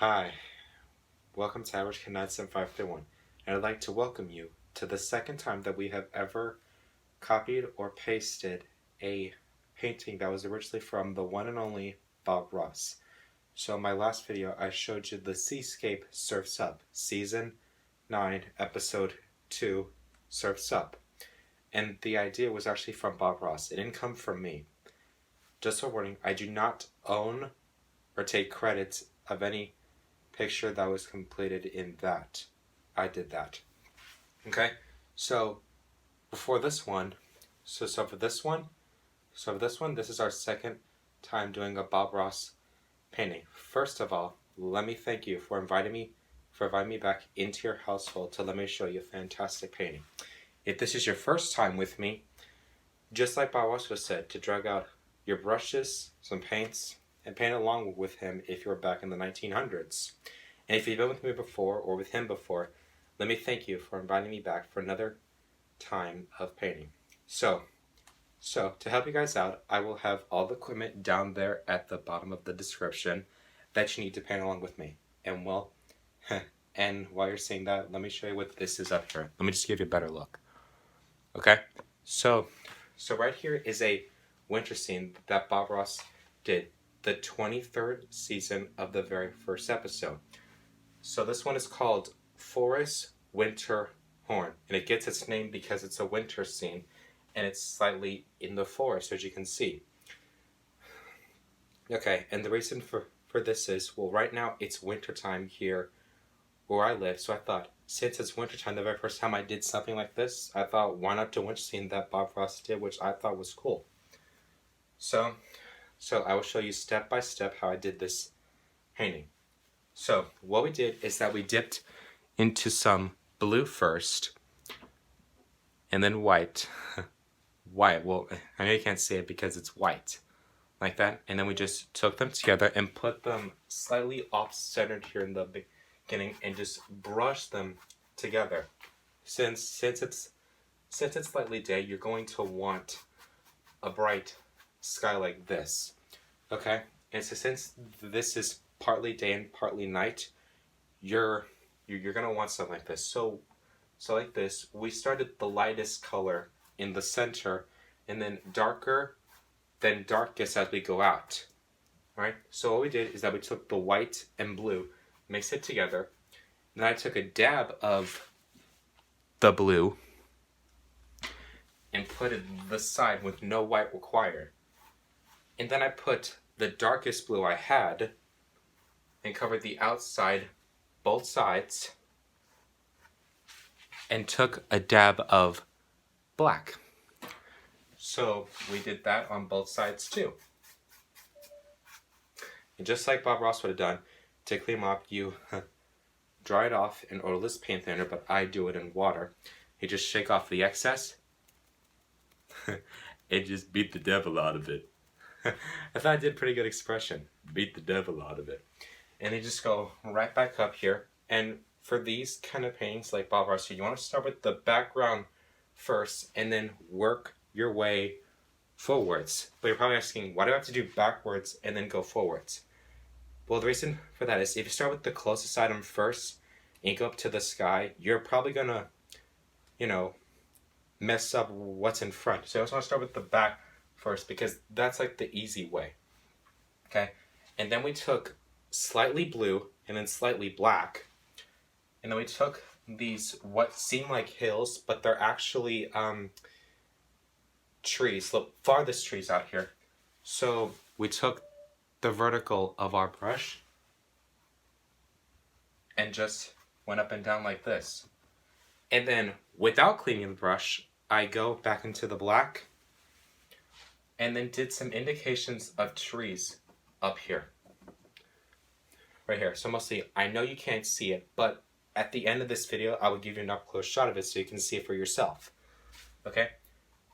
Hi, welcome to Average Connects in 531, and I'd like to welcome you to the second time that we have ever copied or pasted a painting that was originally from the one and only Bob Ross. So in my last video, I showed you the Seascape Surfs Up, Season 9, Episode 2, Surfs Up. And the idea was actually from Bob Ross. It didn't come from me. Just a warning, I do not own or take credit of any picture that was completed in that. I did that. Okay, so before this one, for this one, this is our second time doing a Bob Ross painting. First of all, let me thank you for inviting me back into your household to let me show you a fantastic painting. If this is your first time with me, just like Bob Ross said, to drag out your brushes, some paints, and paint along with him if you were back in the 1900s. And if you've been with me before or with him before, let me thank you for inviting me back for another time of painting. So to help you guys out, I will have all the equipment down there at the bottom of the description that you need to paint along with me. And well, and while you're seeing that, let me show you what this is up here. Let me just give you a better look. Okay, so right here is a winter scene that Bob Ross did, the 23rd season of the very first episode. So this one is called Forest Winter Horn, and it gets its name because it's a winter scene, and it's slightly in the forest, as you can see. Okay, and the reason for this is, well, right now it's wintertime here where I live, so I thought, since it's wintertime, the very first time I did something like this, I thought, why not do a winter scene that Bob Ross did, which I thought was cool. So I will show you step by step how I did this painting. So what we did is that we dipped into some blue first, and then white. White, well, I know you can't see it because it's white, like that. And then we just took them together and put them slightly off-centered here in the beginning and just brushed them together. Since it's slightly day, you're going to want a bright sky like this, okay? And so since this is partly day and partly night, you're gonna want something like this. So like this, we started the lightest color in the center, and then darker, then darkest as we go out. Right? So what we did is that we took the white and blue, mixed it together, and then I took a dab of the blue and put it the side with no white required. And then I put the darkest blue I had and covered the outside, both sides, and took a dab of black. So we did that on both sides too. And just like Bob Ross would have done, to clean them up, you dry it off in odorless paint thinner, but I do it in water. You just shake off the excess and just beat the devil out of it. I thought I did a pretty good expression. Beat the devil out of it. And you just go right back up here. And for these kind of paintings like Bob Ross, you want to start with the background first and then work your way forwards. But you're probably asking, why do I have to do backwards and then go forwards? Well, the reason for that is if you start with the closest item first and you go up to the sky, you're probably gonna, mess up what's in front. So I also want to start with the back first because that's like the easy way. Okay? And then we took slightly blue and then slightly black. And then we took these what seem like hills, but they're actually trees, the farthest trees out here. So we took the vertical of our brush and just went up and down like this. And then without cleaning the brush, I go back into the black and then did some indications of trees up here. Right here. So mostly, I know you can't see it, but at the end of this video, I will give you an up-close shot of it so you can see it for yourself. Okay?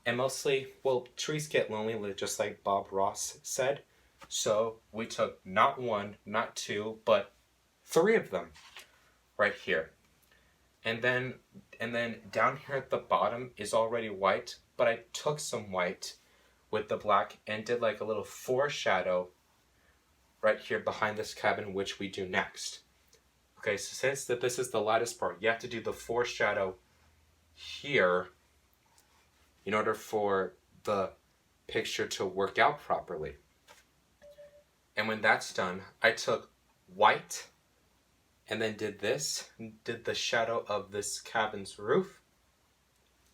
And mostly, well, trees get lonely, just like Bob Ross said. So we took not one, not two, but 3 of them right here. And then down here at the bottom is already white, but I took some white with the black and did like a little foreshadow right here behind this cabin, which we do next. Okay, so since that this is the lightest part, you have to do the foreshadow here in order for the picture to work out properly. And when that's done, I took white and then did the shadow of this cabin's roof.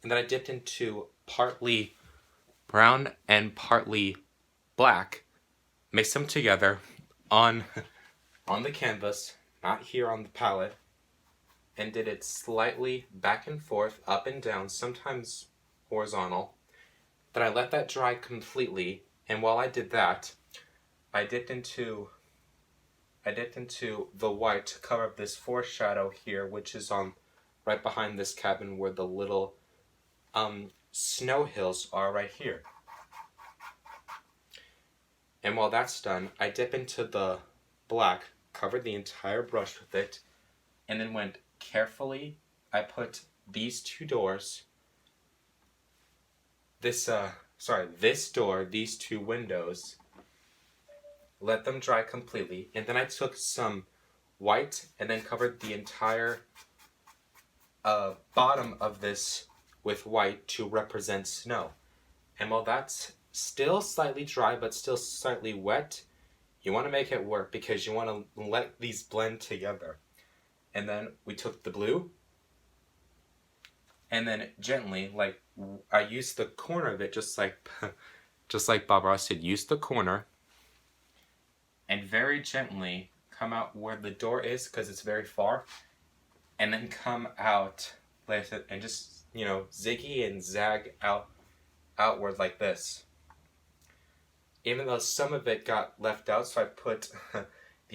And then I dipped into partly brown and partly black, mixed them together on the canvas, not here on the palette, and did it slightly back and forth, up and down, sometimes horizontal. Then I let that dry completely, and while I did that, I dipped into the white to cover up this foreshadow here, which is on right behind this cabin where the little snow hills are right here. And while that's done, I dip into the black, covered the entire brush with it, and then went carefully. I put these two doors, this door, these two windows, let them dry completely, and then I took some white and then covered the entire bottom of this with white to represent snow. And while that's still slightly dry but still slightly wet, you want to make it work because you want to let these blend together. And then we took the blue and then gently, like I used the corner of it, just like Bob Ross said, use the corner and very gently come out where the door is because it's very far, and then come out and just, ziggy and zag outward like this. Even though some of it got left out, so I put the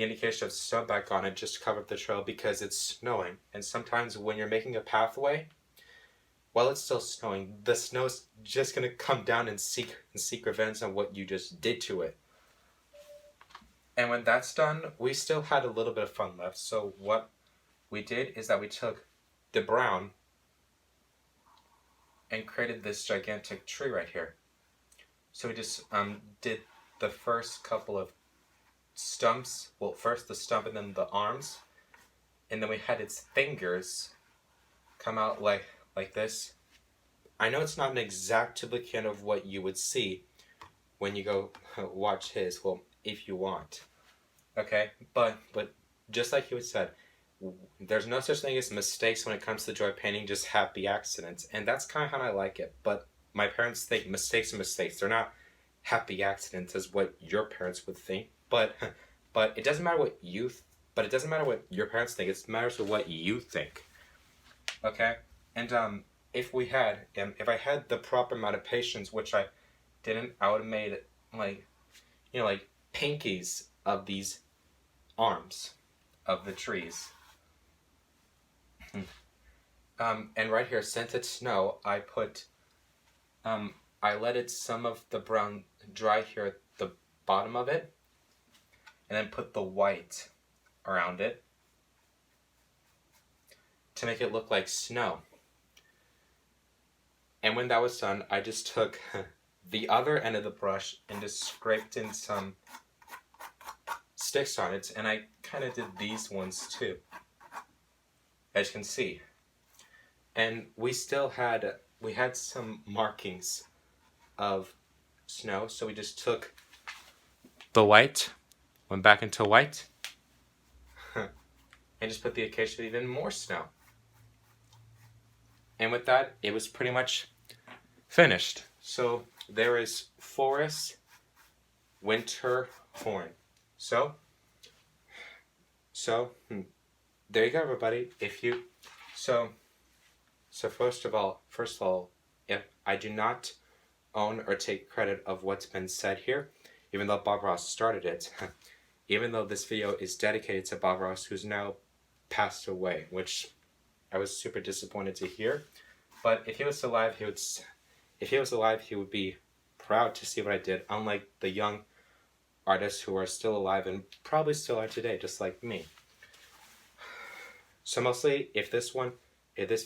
indication of snow back on it just to cover up the trail because it's snowing. And sometimes when you're making a pathway, while it's still snowing, the snow's just going to come down and seek revenge on what you just did to it. And when that's done, we still had a little bit of fun left. So what we did is that we took the brown and created this gigantic tree right here. So we just did the first couple of stumps. Well, first the stump and then the arms. And then we had its fingers come out like this. I know it's not an exact duplicate of what you would see when you go watch his. Well, if you want. Okay? But just like he said, there's no such thing as mistakes when it comes to joy painting, just happy accidents. And that's kind of how I like it. But my parents think mistakes are mistakes. They're not happy accidents as what your parents would think. But it doesn't matter what but it doesn't matter what your parents think. It matters what you think. Okay? And if I had the proper amount of patience, which I didn't, I would have made like pinkies of these arms of the trees. And right here, since it's snow, I put I let some of the brown dry here at the bottom of it, and then put the white around it to make it look like snow. And when that was done, I just took the other end of the brush and just scraped in some sticks on it, and I kind of did these ones too, as you can see. And we had some markings of snow, so we just took the white, went back into white, and just put the occasion of even more snow. And with that, it was pretty much finished. So there is forest, winter, horn. So there you go, everybody. So first of all, if I do not own or take credit of what's been said here, even though Bob Ross started it, even though this video is dedicated to Bob Ross, who's now passed away, which I was super disappointed to hear. But if he was alive, he would be proud to see what I did, unlike the young artists who are still alive and probably still are today, just like me. So mostly, if this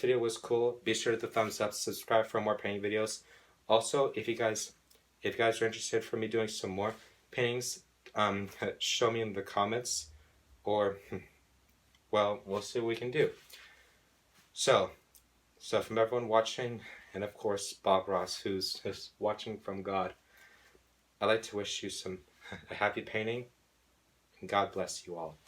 video was cool, be sure to hit the thumbs up, subscribe for more painting videos. Also, if you guys are interested for me doing some more paintings, show me in the comments, or, well, we'll see what we can do. So from everyone watching, and of course Bob Ross, who's watching from God, I'd like to wish you a happy painting, and God bless you all.